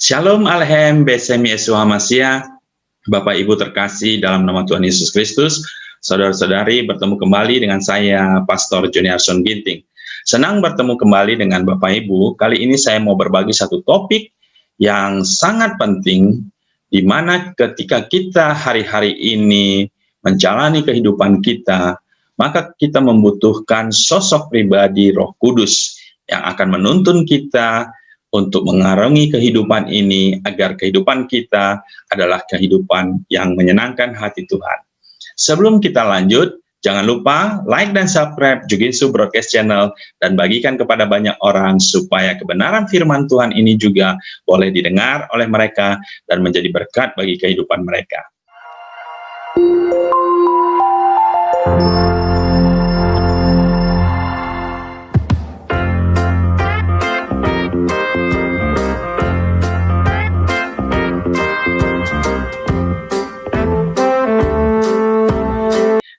Shalom Alehem, Besem Yeshua Mashiach, Bapak Ibu terkasih dalam nama Tuhan Yesus Kristus, saudara-saudari bertemu kembali dengan saya, Pastor Juniarson Ginting. Senang bertemu kembali dengan Bapak Ibu. Kali ini saya mau berbagi satu topik yang sangat penting, di mana ketika kita hari-hari ini menjalani kehidupan kita, maka kita membutuhkan sosok pribadi Roh Kudus yang akan menuntun kita untuk mengarungi kehidupan ini, agar kehidupan kita adalah kehidupan yang menyenangkan hati Tuhan. Sebelum kita lanjut, jangan lupa like dan subscribe Juginsu Broadcast Channel, dan bagikan kepada banyak orang, supaya kebenaran firman Tuhan ini juga boleh didengar oleh mereka, dan menjadi berkat bagi kehidupan mereka.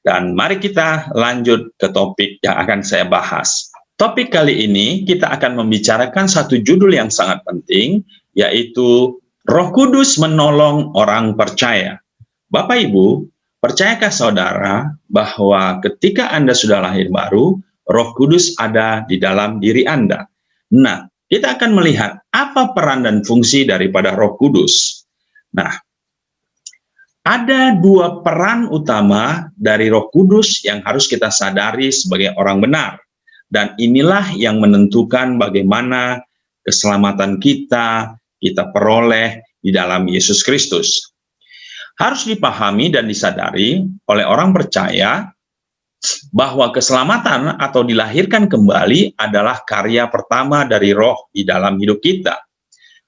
Dan mari kita lanjut ke topik yang akan saya bahas. Topik kali ini kita akan membicarakan satu judul yang sangat penting, yaitu Roh Kudus menolong orang percaya. Bapak Ibu, percayakah saudara bahwa ketika Anda sudah lahir baru, Roh Kudus ada di dalam diri Anda? Nah, kita akan melihat apa peran dan fungsi daripada Roh Kudus. Nah, ada dua peran utama dari Roh Kudus yang harus kita sadari sebagai orang benar. Dan inilah yang menentukan bagaimana keselamatan kita peroleh di dalam Yesus Kristus. Harus dipahami dan disadari oleh orang percaya bahwa keselamatan atau dilahirkan kembali adalah karya pertama dari Roh di dalam hidup kita.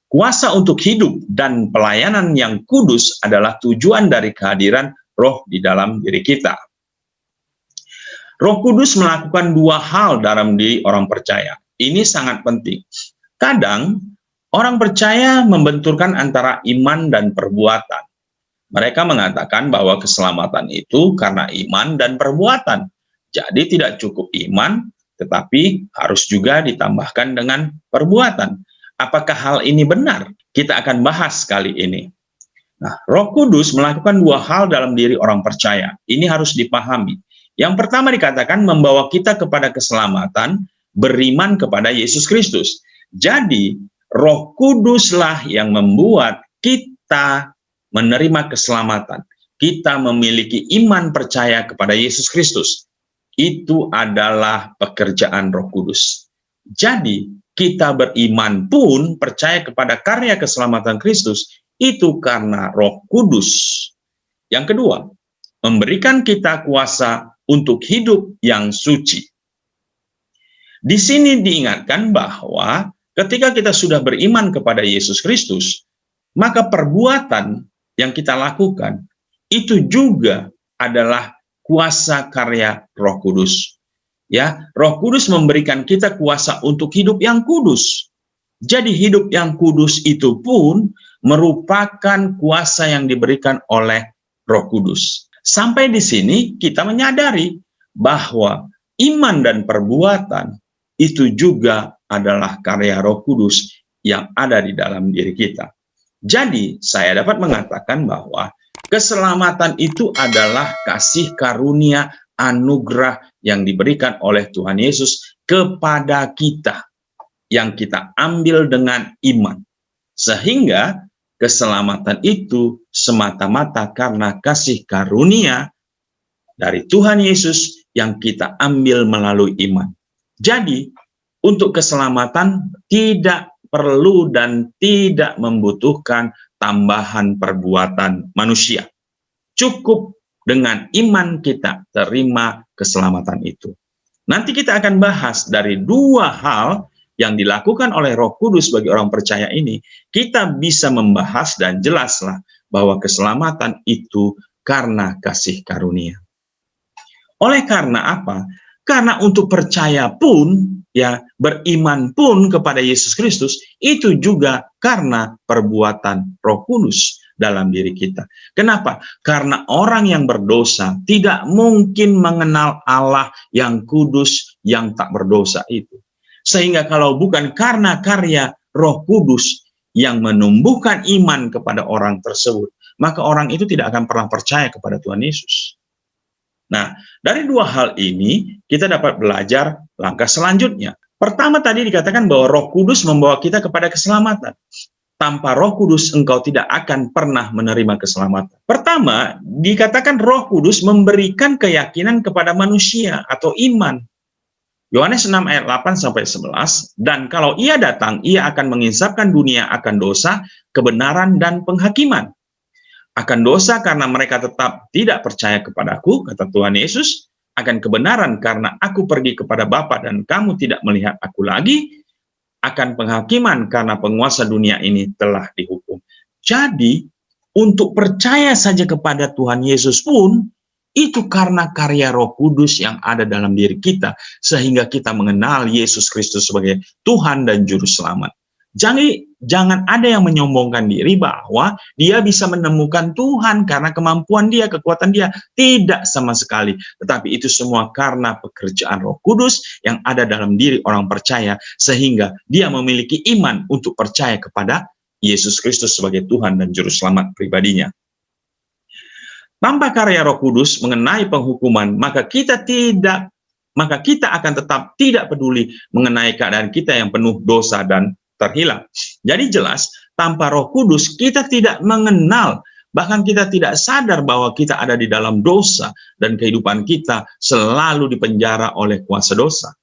Kuasa untuk hidup dan pelayanan yang kudus adalah tujuan dari kehadiran Roh di dalam diri kita. Roh Kudus melakukan dua hal dalam diri orang percaya. Ini sangat penting. Kadang orang percaya membenturkan antara iman dan perbuatan. Mereka mengatakan bahwa keselamatan itu karena iman dan perbuatan. Jadi tidak cukup iman, tetapi harus juga ditambahkan dengan perbuatan. Apakah hal ini benar? Kita akan bahas kali ini. Nah, Roh Kudus melakukan dua hal dalam diri orang percaya. Ini harus dipahami. Yang pertama dikatakan membawa kita kepada keselamatan, beriman kepada Yesus Kristus. Jadi, Roh Kuduslah yang membuat kita menerima keselamatan. Kita memiliki iman percaya kepada Yesus Kristus. Itu adalah pekerjaan Roh Kudus. Jadi, kita beriman pun percaya kepada karya keselamatan Kristus itu karena Roh Kudus. Yang kedua, memberikan kita kuasa untuk hidup yang suci. Di sini diingatkan bahwa ketika kita sudah beriman kepada Yesus Kristus, maka perbuatan yang kita lakukan itu juga adalah kuasa karya Roh Kudus. Ya, Roh Kudus memberikan kita kuasa untuk hidup yang kudus. Jadi hidup yang kudus itu pun merupakan kuasa yang diberikan oleh Roh Kudus. Sampai di sini kita menyadari bahwa iman dan perbuatan itu juga adalah karya Roh Kudus yang ada di dalam diri kita. Jadi saya dapat mengatakan bahwa keselamatan itu adalah kasih karunia anugerah yang diberikan oleh Tuhan Yesus kepada kita, yang kita ambil dengan iman. Sehingga keselamatan itu semata-mata karena kasih karunia dari Tuhan Yesus yang kita ambil melalui iman. Jadi, untuk keselamatan tidak perlu dan tidak membutuhkan tambahan perbuatan manusia. Cukup dengan iman kita terima keselamatan itu. Nanti kita akan bahas dari dua hal yang dilakukan oleh Roh Kudus bagi orang percaya ini. Kita bisa membahas dan jelaslah bahwa keselamatan itu karena kasih karunia. Oleh karena apa? Karena untuk percaya pun, ya, beriman pun kepada Yesus Kristus, itu juga karena perbuatan Roh Kudus dalam diri kita. Kenapa? Karena orang yang berdosa tidak mungkin mengenal Allah yang kudus, yang tak berdosa itu. Sehingga kalau bukan karena karya Roh Kudus yang menumbuhkan iman kepada orang tersebut, maka orang itu tidak akan pernah percaya kepada Tuhan Yesus. Nah, dari dua hal ini kita dapat belajar langkah selanjutnya. Pertama tadi dikatakan bahwa Roh Kudus membawa kita kepada keselamatan. Tanpa Roh Kudus engkau tidak akan pernah menerima keselamatan. Pertama, dikatakan Roh Kudus memberikan keyakinan kepada manusia atau iman. Yohanes 6 ayat 8 sampai 11, dan kalau ia datang, ia akan menginsafkan dunia akan dosa, kebenaran dan penghakiman. Akan dosa karena mereka tetap tidak percaya kepadaku, kata Tuhan Yesus, akan kebenaran karena aku pergi kepada Bapa dan kamu tidak melihat aku lagi, akan penghakiman karena penguasa dunia ini telah dihukum. Jadi, untuk percaya saja kepada Tuhan Yesus pun, itu karena karya Roh Kudus yang ada dalam diri kita, sehingga kita mengenal Yesus Kristus sebagai Tuhan dan Juru Selamat. Jadi, jangan ada yang menyombongkan diri bahwa dia bisa menemukan Tuhan karena kemampuan dia, kekuatan dia. Tidak sama sekali. Tetapi itu semua karena pekerjaan Roh Kudus yang ada dalam diri orang percaya, sehingga dia memiliki iman untuk percaya kepada Yesus Kristus sebagai Tuhan dan Juru Selamat pribadinya. Tanpa karya Roh Kudus mengenai penghukuman, maka kita akan tetap tidak peduli mengenai keadaan kita yang penuh dosa dan terhilang. Jadi jelas, tanpa Roh Kudus kita tidak mengenal, bahkan kita tidak sadar bahwa kita ada di dalam dosa dan kehidupan kita selalu dipenjara oleh kuasa dosa.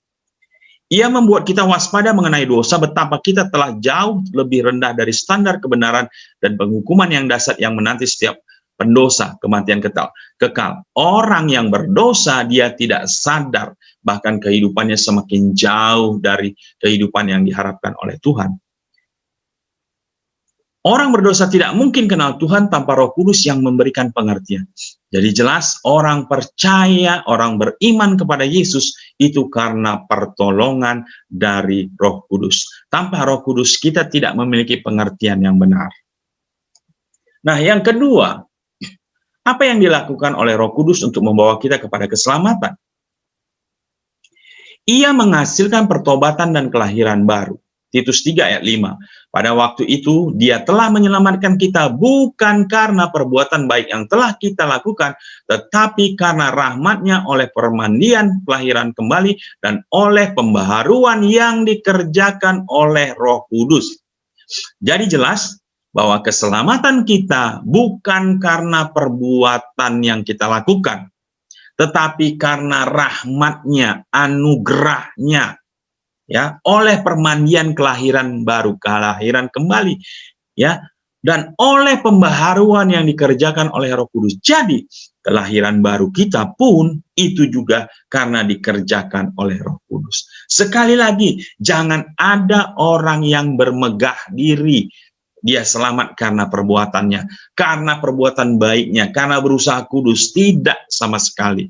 Ia membuat kita waspada mengenai dosa, betapa kita telah jauh lebih rendah dari standar kebenaran dan penghukuman yang dahsyat yang menanti setiap pendosa, kematian kekal. Orang yang berdosa dia tidak sadar, bahkan kehidupannya semakin jauh dari kehidupan yang diharapkan oleh Tuhan. Orang berdosa tidak mungkin kenal Tuhan tanpa Roh Kudus yang memberikan pengertian. Jadi jelas orang percaya, orang beriman kepada Yesus itu karena pertolongan dari Roh Kudus. Tanpa Roh Kudus kita tidak memiliki pengertian yang benar. Nah, yang kedua, apa yang dilakukan oleh Roh Kudus untuk membawa kita kepada keselamatan? Ia menghasilkan pertobatan dan kelahiran baru. Titus 3 ayat 5. Pada waktu itu dia telah menyelamatkan kita bukan karena perbuatan baik yang telah kita lakukan, tetapi karena rahmat-Nya oleh permandian kelahiran kembali dan oleh pembaharuan yang dikerjakan oleh Roh Kudus. Jadi jelas bahwa keselamatan kita bukan karena perbuatan yang kita lakukan, tetapi karena rahmat-Nya, anugerah-Nya, ya, oleh permandian kelahiran baru, kelahiran kembali, ya, dan oleh pembaharuan yang dikerjakan oleh Roh Kudus. Jadi kelahiran baru kita pun itu juga karena dikerjakan oleh Roh Kudus. Sekali lagi, jangan ada orang yang bermegah diri dia selamat karena perbuatannya, karena perbuatan baiknya, karena berusaha kudus. Tidak sama sekali.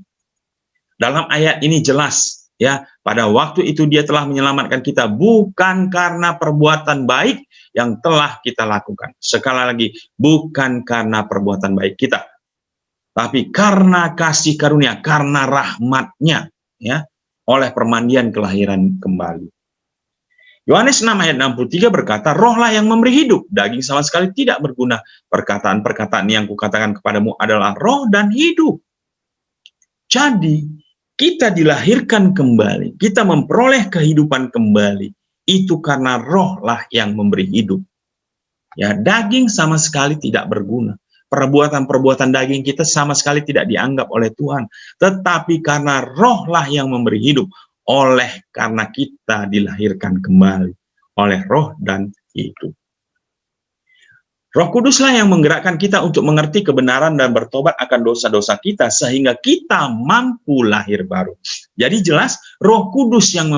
Dalam ayat ini jelas, ya, pada waktu itu dia telah menyelamatkan kita bukan karena perbuatan baik yang telah kita lakukan. Sekali lagi, bukan karena perbuatan baik kita, tapi karena kasih karunia, karena rahmat-Nya, ya, oleh permandian kelahiran kembali. Yohanes 6 ayat 63 berkata, rohlah yang memberi hidup, daging sama sekali tidak berguna. Perkataan-perkataan yang kukatakan kepadamu adalah roh dan hidup. Jadi, kita dilahirkan kembali, kita memperoleh kehidupan kembali, itu karena rohlah yang memberi hidup. Ya, daging sama sekali tidak berguna. Perbuatan-perbuatan daging kita sama sekali tidak dianggap oleh Tuhan. Tetapi karena rohlah yang memberi hidup, oleh karena kita dilahirkan kembali oleh roh dan hidup. Roh Kuduslah yang menggerakkan kita untuk mengerti kebenaran dan bertobat akan dosa-dosa kita sehingga kita mampu lahir baru. Jadi jelas Roh Kudus yang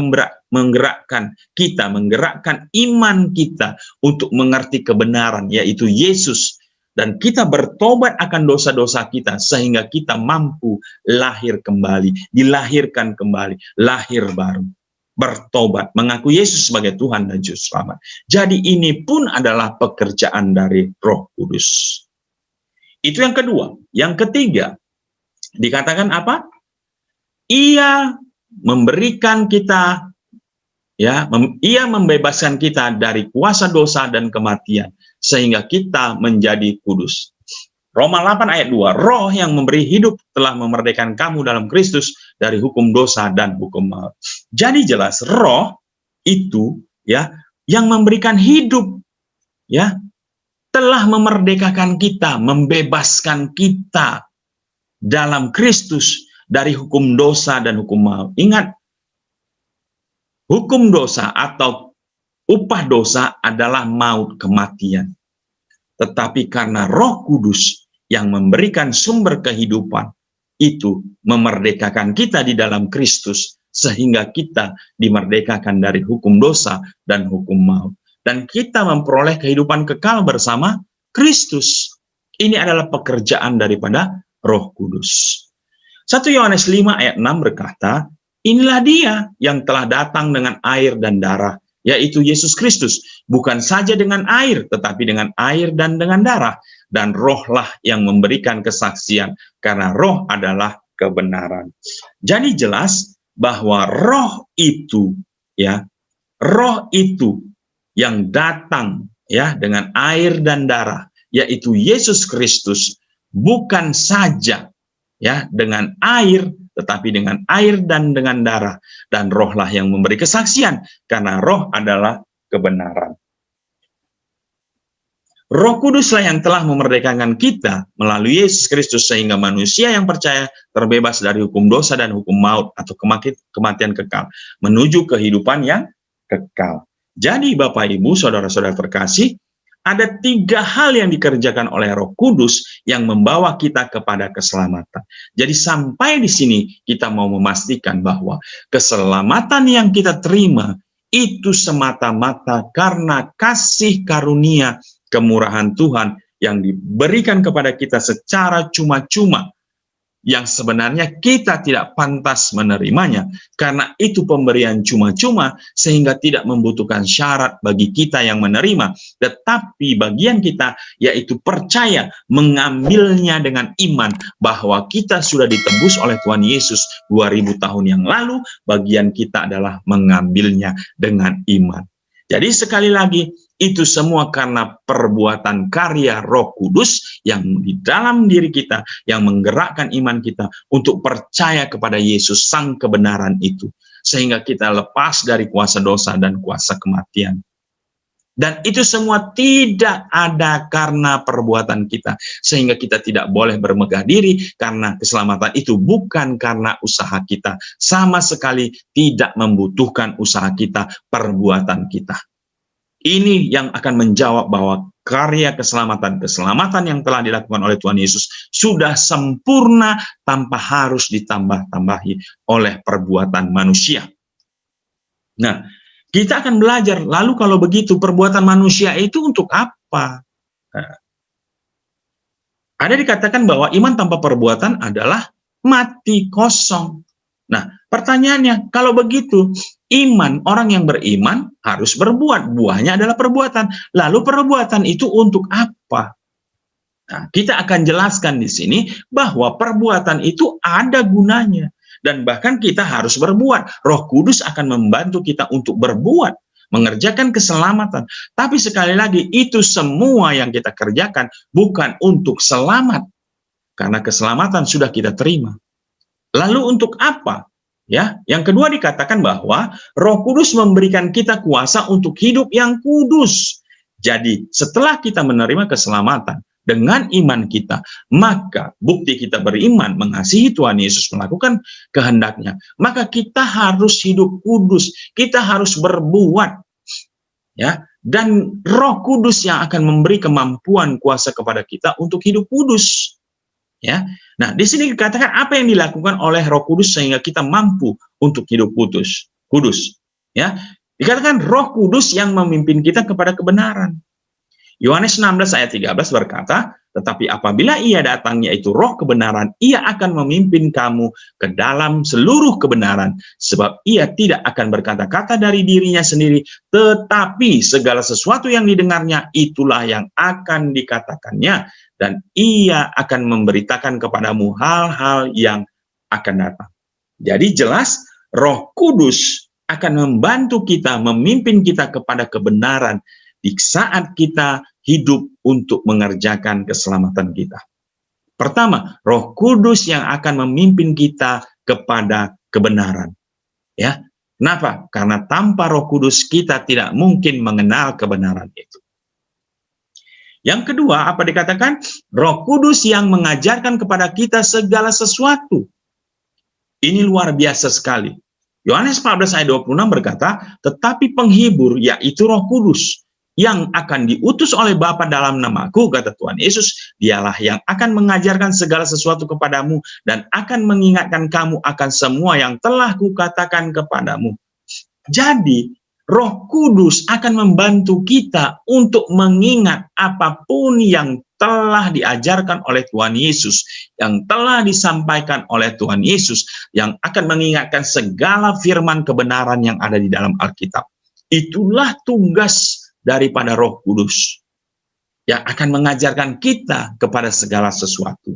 menggerakkan kita, menggerakkan iman kita untuk mengerti kebenaran, yaitu Yesus. Dan kita bertobat akan dosa-dosa kita sehingga kita mampu lahir kembali, dilahirkan kembali, lahir baru. Bertobat, mengaku Yesus sebagai Tuhan dan Juru Selamat. Jadi ini pun adalah pekerjaan dari Roh Kudus. Itu yang kedua. Yang ketiga, dikatakan apa? Ia memberikan kita Ia membebaskan kita dari kuasa dosa dan kematian sehingga kita menjadi kudus. Roma 8 ayat 2, Roh yang memberi hidup telah memerdekakan kamu dalam Kristus dari hukum dosa dan hukum maut. Jadi jelas Roh itu yang memberikan hidup telah memerdekakan kita, membebaskan kita dalam Kristus dari hukum dosa dan hukum maut. Ingat, hukum dosa atau upah dosa adalah maut, kematian. Tetapi karena Roh Kudus yang memberikan sumber kehidupan, itu memerdekakan kita di dalam Kristus, sehingga kita dimerdekakan dari hukum dosa dan hukum maut. Dan kita memperoleh kehidupan kekal bersama Kristus. Ini adalah pekerjaan daripada Roh Kudus. 1 Yohanes 5 ayat 6 berkata, inilah dia yang telah datang dengan air dan darah, yaitu Yesus Kristus, bukan saja dengan air, tetapi dengan air dan dengan darah. Dan Rohlah yang memberikan kesaksian, karena Roh adalah kebenaran. Jadi jelas bahwa Roh itu, Roh itu yang datang dengan air dan darah, yaitu Yesus Kristus, bukan saja dengan air, tetapi dengan air dan dengan darah. Dan Rohlah yang memberi kesaksian, karena Roh adalah kebenaran. Roh Kuduslah yang telah memerdekakan kita melalui Yesus Kristus, sehingga manusia yang percaya terbebas dari hukum dosa dan hukum maut atau kematian kekal, menuju kehidupan yang kekal. Jadi Bapak Ibu, saudara-saudara terkasih, ada 3 hal yang dikerjakan oleh Roh Kudus yang membawa kita kepada keselamatan. Jadi sampai di sini kita mau memastikan bahwa keselamatan yang kita terima itu semata-mata karena kasih karunia kemurahan Tuhan yang diberikan kepada kita secara cuma-cuma, yang sebenarnya kita tidak pantas menerimanya, karena itu pemberian cuma-cuma sehingga tidak membutuhkan syarat bagi kita yang menerima, tetapi bagian kita yaitu percaya, mengambilnya dengan iman bahwa kita sudah ditebus oleh Tuhan Yesus 2000 tahun yang lalu. Bagian kita adalah mengambilnya dengan iman. Jadi sekali lagi, itu semua karena perbuatan karya Roh Kudus yang di dalam diri kita, yang menggerakkan iman kita untuk percaya kepada Yesus, sang kebenaran itu, sehingga kita lepas dari kuasa dosa dan kuasa kematian. Dan itu semua tidak ada karena perbuatan kita, sehingga kita tidak boleh bermegah diri, karena keselamatan itu bukan karena usaha kita, sama sekali tidak membutuhkan usaha kita, perbuatan kita. Ini yang akan menjawab bahwa karya keselamatan yang telah dilakukan oleh Tuhan Yesus sudah sempurna tanpa harus ditambah-tambahi oleh perbuatan manusia. Nah, kita akan belajar, lalu kalau begitu perbuatan manusia itu untuk apa? Nah, ada dikatakan bahwa iman tanpa perbuatan adalah mati kosong. Nah, pertanyaannya, kalau begitu, iman, orang yang beriman harus berbuat. Buahnya adalah perbuatan. Lalu perbuatan itu untuk apa? Nah, kita akan jelaskan di sini bahwa perbuatan itu ada gunanya. Dan bahkan kita harus berbuat. Roh Kudus akan membantu kita untuk berbuat, mengerjakan keselamatan. Tapi sekali lagi, itu semua yang kita kerjakan bukan untuk selamat. Karena keselamatan sudah kita terima. Lalu untuk apa? Yang kedua dikatakan bahwa Roh Kudus memberikan kita kuasa untuk hidup yang kudus. Jadi setelah kita menerima keselamatan dengan iman kita, maka bukti kita beriman, mengasihi Tuhan Yesus, melakukan kehendaknya, maka kita harus hidup kudus, kita harus berbuat, dan Roh Kudus yang akan memberi kemampuan kuasa kepada kita untuk hidup kudus. Nah, di sini dikatakan apa yang dilakukan oleh Roh Kudus sehingga kita mampu untuk hidup kudus. Dikatakan Roh Kudus yang memimpin kita kepada kebenaran. Yohanes 16 ayat 13 berkata, tetapi apabila ia datang, yaitu Roh kebenaran, ia akan memimpin kamu ke dalam seluruh kebenaran, sebab ia tidak akan berkata-kata dari dirinya sendiri, tetapi segala sesuatu yang didengarnya itulah yang akan dikatakannya, dan ia akan memberitakan kepadamu hal-hal yang akan datang. Jadi jelas Roh Kudus akan membantu kita, memimpin kita kepada kebenaran di saat kita hidup untuk mengerjakan keselamatan kita. Pertama, Roh Kudus yang akan memimpin kita kepada kebenaran. Ya, kenapa? Karena tanpa Roh Kudus kita tidak mungkin mengenal kebenaran itu. Yang kedua, apa dikatakan? Roh Kudus yang mengajarkan kepada kita segala sesuatu. Ini luar biasa sekali. Yohanes 14 ayat 26 berkata, tetapi penghibur, yaitu Roh Kudus, yang akan diutus oleh Bapa dalam namaku, kata Tuhan Yesus, dialah yang akan mengajarkan segala sesuatu kepadamu dan akan mengingatkan kamu akan semua yang telah kukatakan kepadamu. Jadi, Roh Kudus akan membantu kita untuk mengingat apapun yang telah diajarkan oleh Tuhan Yesus, yang telah disampaikan oleh Tuhan Yesus, yang akan mengingatkan segala firman kebenaran yang ada di dalam Alkitab. Itulah tugas daripada Roh Kudus yang akan mengajarkan kita kepada segala sesuatu.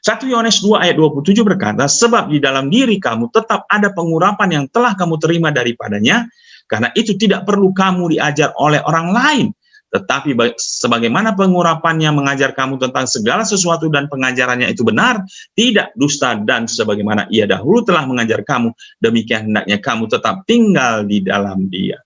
1 Yohanes 2 ayat 27 berkata, sebab di dalam diri kamu tetap ada pengurapan yang telah kamu terima daripadanya, karena itu tidak perlu kamu diajar oleh orang lain, tetapi sebagaimana pengurapannya mengajar kamu tentang segala sesuatu dan pengajarannya itu benar, tidak dusta, dan sebagaimana ia dahulu telah mengajar kamu, demikian hendaknya kamu tetap tinggal di dalam dia.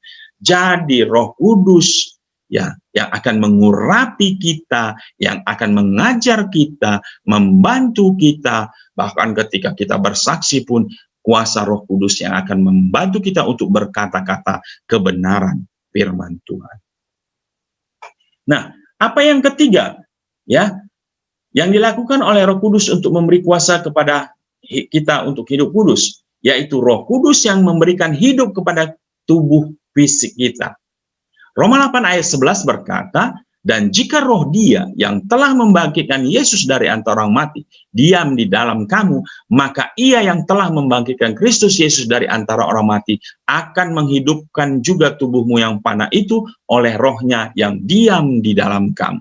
Jadi Roh Kudus ya yang akan mengurapi kita, yang akan mengajar kita, membantu kita, bahkan ketika kita bersaksi pun kuasa Roh Kudus yang akan membantu kita untuk berkata-kata kebenaran firman Tuhan. Nah, apa yang ketiga ya yang dilakukan oleh Roh Kudus untuk memberi kuasa kepada kita untuk hidup kudus, yaitu Roh Kudus yang memberikan hidup kepada tubuh fisik kita. Roma 8 ayat 11 berkata, dan jika roh dia yang telah membangkitkan Yesus dari antara orang mati diam di dalam kamu, maka ia yang telah membangkitkan Kristus Yesus dari antara orang mati akan menghidupkan juga tubuhmu yang fana itu oleh rohnya yang diam di dalam kamu.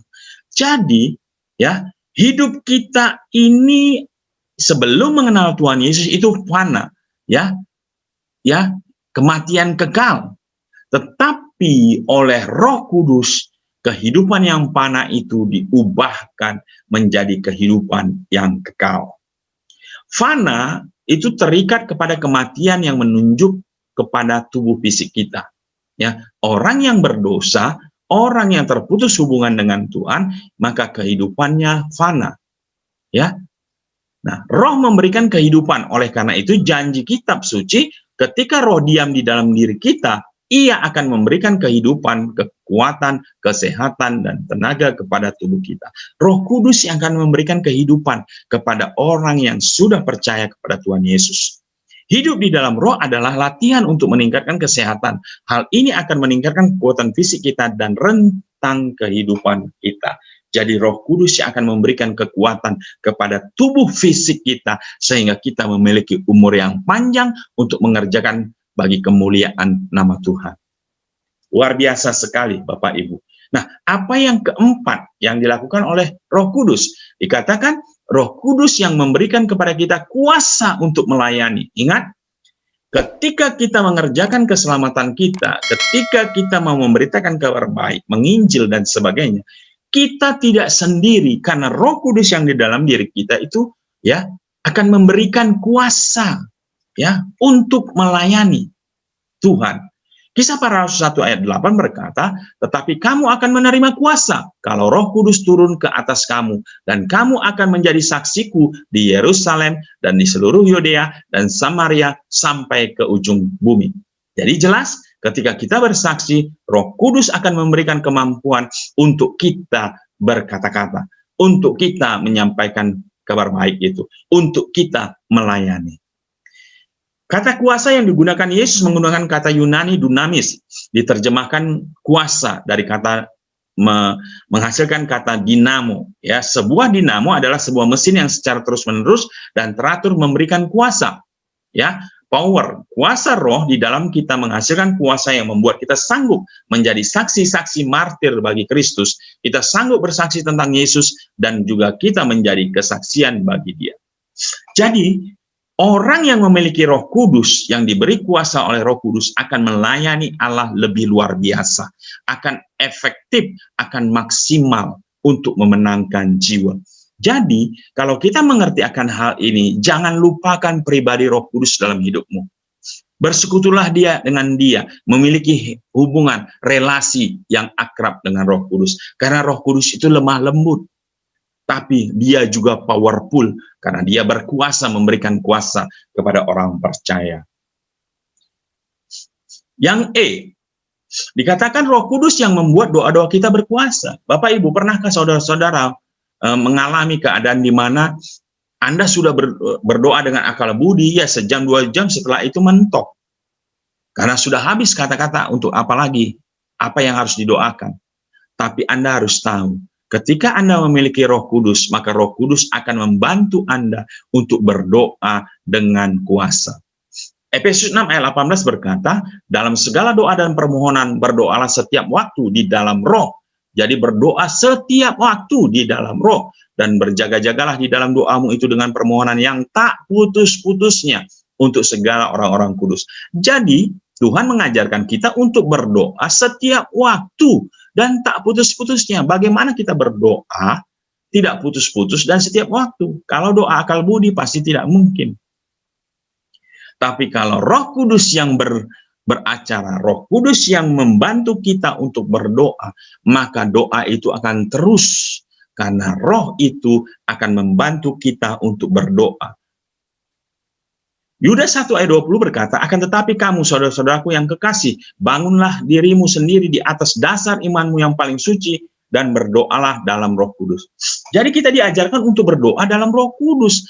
Jadi, ya, hidup kita ini sebelum mengenal Tuhan Yesus itu fana, ya, kematian kekal. Tetapi oleh Roh Kudus, kehidupan yang fana itu diubahkan menjadi kehidupan yang kekal. Fana itu terikat kepada kematian yang menunjuk kepada tubuh fisik kita. Ya, orang yang berdosa, orang yang terputus hubungan dengan Tuhan, maka kehidupannya fana. Ya. Nah, Roh memberikan kehidupan. Oleh karena itu janji kitab suci, ketika Roh diam di dalam diri kita, ia akan memberikan kehidupan, kekuatan, kesehatan, dan tenaga kepada tubuh kita. Roh Kudus yang akan memberikan kehidupan kepada orang yang sudah percaya kepada Tuhan Yesus. Hidup di dalam Roh adalah latihan untuk meningkatkan kesehatan. Hal ini akan meningkatkan kekuatan fisik kita dan rentang kehidupan kita. Jadi Roh Kudus yang akan memberikan kekuatan kepada tubuh fisik kita, sehingga kita memiliki umur yang panjang untuk mengerjakan bagi kemuliaan nama Tuhan. Luar biasa sekali Bapak Ibu. Nah, apa yang keempat yang dilakukan oleh Roh Kudus? Dikatakan Roh Kudus yang memberikan kepada kita kuasa untuk melayani. Ingat, ketika kita mengerjakan keselamatan kita, ketika kita mau memberitakan kabar baik, menginjil dan sebagainya, kita tidak sendiri, karena Roh Kudus yang di dalam diri kita itu ya akan memberikan kuasa ya untuk melayani Tuhan. Kisah Para Rasul 1 ayat 8 berkata, tetapi kamu akan menerima kuasa kalau Roh Kudus turun ke atas kamu, dan kamu akan menjadi saksiku di Yerusalem dan di seluruh Yudea dan Samaria sampai ke ujung bumi. Jadi jelas, ketika kita bersaksi, Roh Kudus akan memberikan kemampuan untuk kita berkata-kata, untuk kita menyampaikan kabar baik itu, untuk kita melayani. Kata kuasa yang digunakan Yesus menggunakan kata Yunani dunamis, diterjemahkan kuasa dari kata menghasilkan kata dinamo. Ya, sebuah dinamo adalah sebuah mesin yang secara terus-menerus dan teratur memberikan kuasa. Ya, power, kuasa Roh di dalam kita menghasilkan kuasa yang membuat kita sanggup menjadi saksi-saksi martir bagi Kristus. Kita sanggup bersaksi tentang Yesus dan juga kita menjadi kesaksian bagi Dia. Jadi Orang yang memiliki Roh Kudus, yang diberi kuasa oleh Roh Kudus, akan melayani Allah lebih luar biasa, akan efektif, akan maksimal untuk memenangkan jiwa. Jadi, kalau kita mengerti akan hal ini, jangan lupakan pribadi Roh Kudus dalam hidupmu. Bersekutulah dengan dia, memiliki hubungan, relasi yang akrab dengan Roh Kudus. Karena Roh Kudus itu lemah lembut, tapi dia juga powerful, karena dia berkuasa memberikan kuasa kepada orang percaya. Yang E, dikatakan Roh Kudus yang membuat doa-doa kita berkuasa. Bapak Ibu, pernahkah saudara-saudara mengalami keadaan di mana Anda sudah berdoa dengan akal budi, ya sejam 2 jam setelah itu mentok. Karena sudah habis kata-kata untuk apalagi, apa yang harus didoakan. Tapi Anda harus tahu, ketika Anda memiliki Roh Kudus, maka Roh Kudus akan membantu Anda untuk berdoa dengan kuasa. Efesus 6 ayat 18 berkata, dalam segala doa dan permohonan berdoalah setiap waktu di dalam Roh. Jadi berdoa setiap waktu di dalam Roh, dan berjaga-jagalah di dalam doamu itu dengan permohonan yang tak putus-putusnya untuk segala orang-orang kudus. Jadi Tuhan mengajarkan kita untuk berdoa setiap waktu dan tak putus-putusnya. Bagaimana kita berdoa tidak putus-putus dan setiap waktu? Kalau doa akal budi pasti tidak mungkin. Tapi kalau Roh Kudus yang beracara, Roh Kudus yang membantu kita untuk berdoa, maka doa itu akan terus, karena Roh itu akan membantu kita untuk berdoa. Yudas 1 ayat 20 berkata, akan tetapi kamu, saudara-saudaraku yang kekasih, bangunlah dirimu sendiri di atas dasar imanmu yang paling suci, dan berdoalah dalam Roh Kudus. Jadi kita diajarkan untuk berdoa dalam Roh Kudus.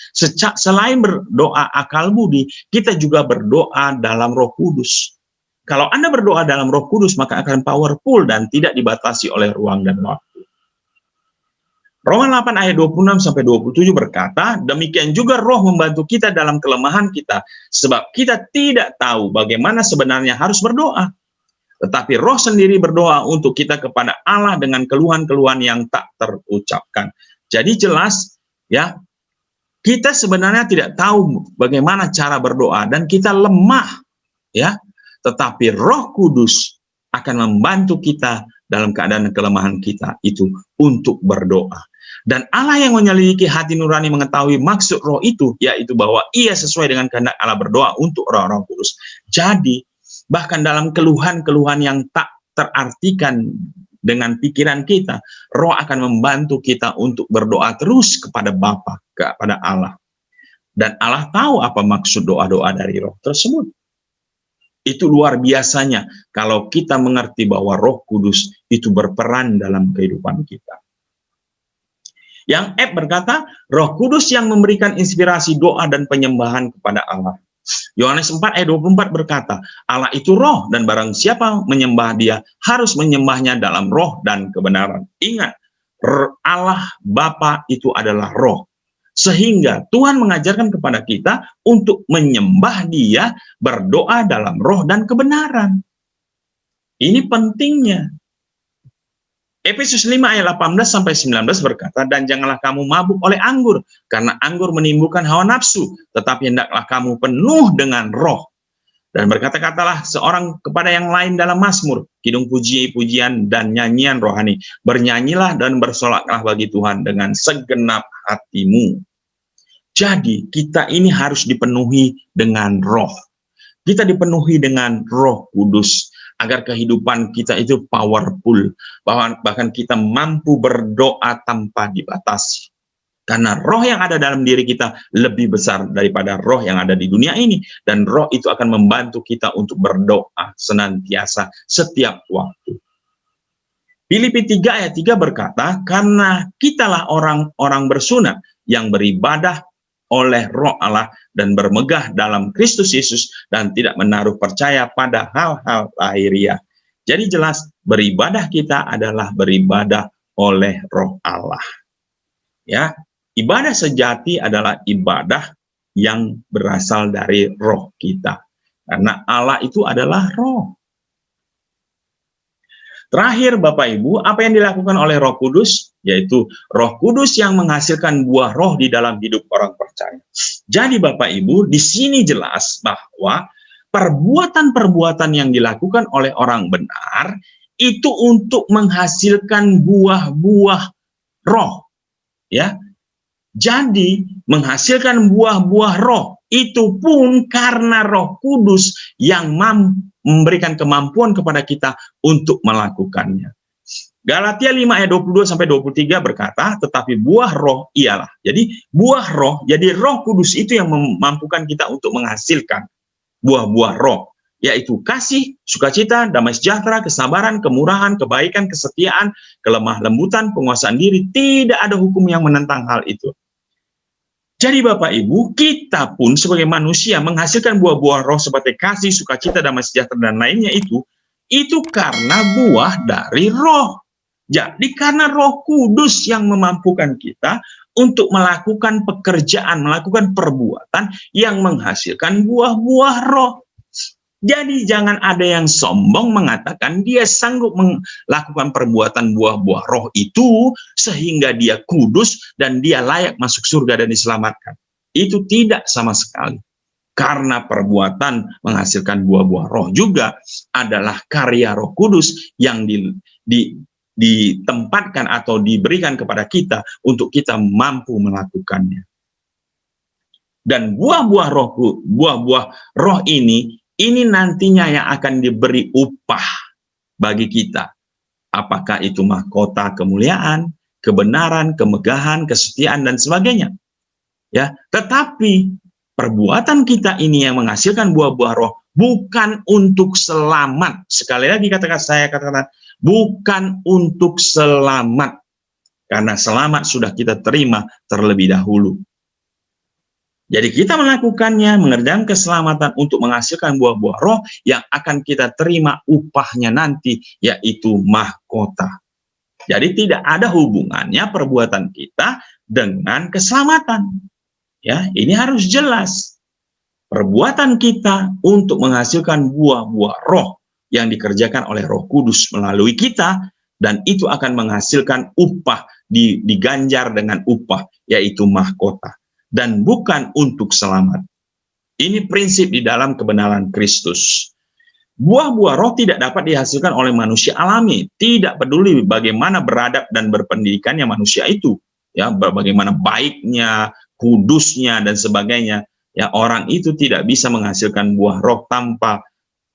Selain berdoa akal budi, kita juga berdoa dalam Roh Kudus. Kalau Anda berdoa dalam Roh Kudus, maka akan powerful dan tidak dibatasi oleh ruang dan waktu. Roma 8 ayat 26-27 berkata, demikian juga Roh membantu kita dalam kelemahan kita, sebab kita tidak tahu bagaimana sebenarnya harus berdoa. Tetapi Roh sendiri berdoa untuk kita kepada Allah dengan keluhan-keluhan yang tak terucapkan. Jadi jelas, ya, kita sebenarnya tidak tahu bagaimana cara berdoa dan kita lemah, ya. Tetapi Roh Kudus akan membantu kita dalam keadaan kelemahan kita itu untuk berdoa. Dan Allah yang menyelidiki hati nurani mengetahui maksud Roh itu, yaitu bahwa ia sesuai dengan kehendak Allah berdoa untuk orang-orang kudus. Jadi, bahkan dalam keluhan-keluhan yang tak terartikan dengan pikiran kita, Roh akan membantu kita untuk berdoa terus kepada Bapa, kepada Allah. Dan Allah tahu apa maksud doa-doa dari Roh tersebut. Itu luar biasanya kalau kita mengerti bahwa Roh Kudus itu berperan dalam kehidupan kita. Yang F berkata, Roh Kudus yang memberikan inspirasi doa dan penyembahan kepada Allah. Yohanes 4 ayat 24 berkata, Allah itu roh, dan barang siapa menyembah dia, harus menyembahnya dalam roh dan kebenaran. Ingat, Allah Bapa itu adalah roh. Sehingga Tuhan mengajarkan kepada kita untuk menyembah dia, berdoa dalam roh dan kebenaran. Ini pentingnya. Efesus 5 ayat 18-19 berkata, dan janganlah kamu mabuk oleh anggur, karena anggur menimbulkan hawa nafsu, tetapi hendaklah kamu penuh dengan roh. Dan berkata-katalah seorang kepada yang lain dalam mazmur, kidung puji-pujian dan nyanyian rohani. Bernyanyilah dan bersolaklah bagi Tuhan dengan segenap hatimu. Jadi kita ini harus dipenuhi dengan roh. Kita dipenuhi dengan Roh Kudus, agar kehidupan kita itu powerful, bahkan kita mampu berdoa tanpa dibatasi. Karena roh yang ada dalam diri kita lebih besar daripada roh yang ada di dunia ini. Dan roh itu akan membantu kita untuk berdoa senantiasa setiap waktu. Filipi 3 ayat 3 berkata, karena kitalah orang-orang bersunat yang beribadah oleh Roh Allah dan bermegah dalam Kristus Yesus dan tidak menaruh percaya pada hal-hal lahiriah. Jadi jelas beribadah kita adalah beribadah oleh Roh Allah. Ya, ibadah sejati adalah ibadah yang berasal dari roh kita. Karena Allah itu adalah roh. Terakhir Bapak Ibu, apa yang dilakukan oleh Roh Kudus? Yaitu Roh Kudus yang menghasilkan buah roh di dalam hidup orang percaya. Jadi Bapak Ibu, di sini jelas bahwa perbuatan-perbuatan yang dilakukan oleh orang benar itu untuk menghasilkan buah-buah roh, ya. Jadi menghasilkan buah-buah roh itu pun karena Roh Kudus yang memberikan kemampuan kepada kita untuk melakukannya. Galatia 5 ayat 22 sampai 23 berkata, tetapi buah roh ialah. Jadi buah roh, jadi Roh Kudus itu yang memampukan kita untuk menghasilkan buah-buah roh, yaitu kasih, sukacita, damai sejahtera, kesabaran, kemurahan, kebaikan, kesetiaan, kelemah lembutan, penguasaan diri. Tidak ada hukum yang menentang hal itu. Jadi Bapak Ibu, kita pun sebagai manusia menghasilkan buah-buah roh seperti kasih, sukacita, damai sejahtera, dan lainnya itu karena buah dari roh. Jadi karena Roh Kudus yang memampukan kita untuk melakukan pekerjaan, melakukan perbuatan yang menghasilkan buah-buah roh. Jadi jangan ada yang sombong mengatakan dia sanggup melakukan perbuatan buah-buah roh itu sehingga dia kudus dan dia layak masuk surga dan diselamatkan. Itu tidak sama sekali. Karena perbuatan menghasilkan buah-buah roh juga adalah karya Roh Kudus yang ditempatkan atau diberikan kepada kita untuk kita mampu melakukannya. Dan buah-buah roh ini nantinya yang akan diberi upah bagi kita. Apakah itu mahkota kemuliaan, kebenaran, kemegahan, kesetiaan, dan sebagainya. Ya, tetapi perbuatan kita ini yang menghasilkan buah-buah roh bukan untuk selamat. Sekali lagi saya katakan, bukan untuk selamat. Karena selamat sudah kita terima terlebih dahulu. Jadi kita melakukannya, mengerjakan keselamatan untuk menghasilkan buah-buah roh yang akan kita terima upahnya nanti, yaitu mahkota. Jadi tidak ada hubungannya perbuatan kita dengan keselamatan. Ya, ini harus jelas. Perbuatan kita untuk menghasilkan buah-buah roh yang dikerjakan oleh Roh Kudus melalui kita, dan itu akan menghasilkan upah, diganjar dengan upah, yaitu mahkota. Dan bukan untuk selamat. Ini prinsip di dalam kebenaran Kristus. Buah-buah roh tidak dapat dihasilkan oleh manusia alami. Tidak peduli bagaimana beradab dan berpendidikannya manusia itu, ya, bagaimana baiknya, kudusnya, dan sebagainya. Ya, orang itu tidak bisa menghasilkan buah roh tanpa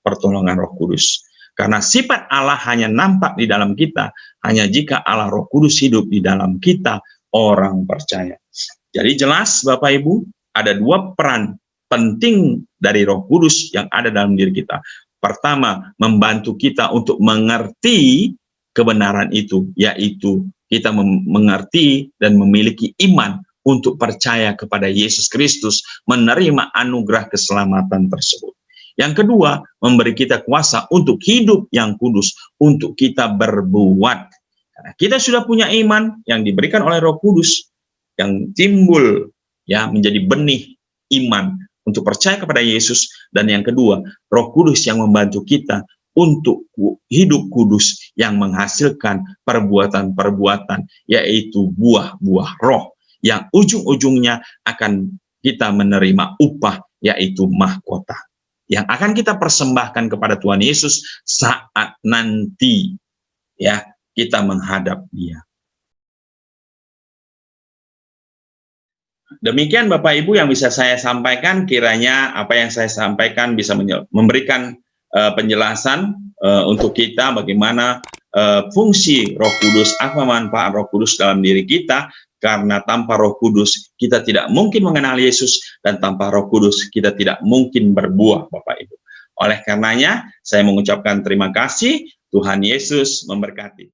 pertolongan Roh Kudus. Karena sifat Allah hanya nampak di dalam kita hanya jika Allah Roh Kudus hidup di dalam kita, orang percaya. Jadi jelas Bapak Ibu, ada dua peran penting dari Roh Kudus yang ada dalam diri kita. Pertama, membantu kita untuk mengerti kebenaran itu, yaitu kita mengerti dan memiliki iman untuk percaya kepada Yesus Kristus, menerima anugerah keselamatan tersebut. Yang kedua, memberi kita kuasa untuk hidup yang kudus, untuk kita berbuat. Karena kita sudah punya iman yang diberikan oleh Roh Kudus, yang timbul ya menjadi benih iman untuk percaya kepada Yesus. Dan yang kedua, Roh Kudus yang membantu kita untuk hidup kudus yang menghasilkan perbuatan-perbuatan, yaitu buah-buah roh yang ujung-ujungnya akan kita menerima upah, yaitu mahkota yang akan kita persembahkan kepada Tuhan Yesus saat nanti ya kita menghadap Dia. Demikian Bapak Ibu yang bisa saya sampaikan, kiranya apa yang saya sampaikan bisa memberikan penjelasan untuk kita bagaimana fungsi Roh Kudus, apa manfaat Roh Kudus dalam diri kita, karena tanpa Roh Kudus kita tidak mungkin mengenal Yesus, dan tanpa Roh Kudus kita tidak mungkin berbuah Bapak Ibu. Oleh karenanya saya mengucapkan terima kasih, Tuhan Yesus memberkati.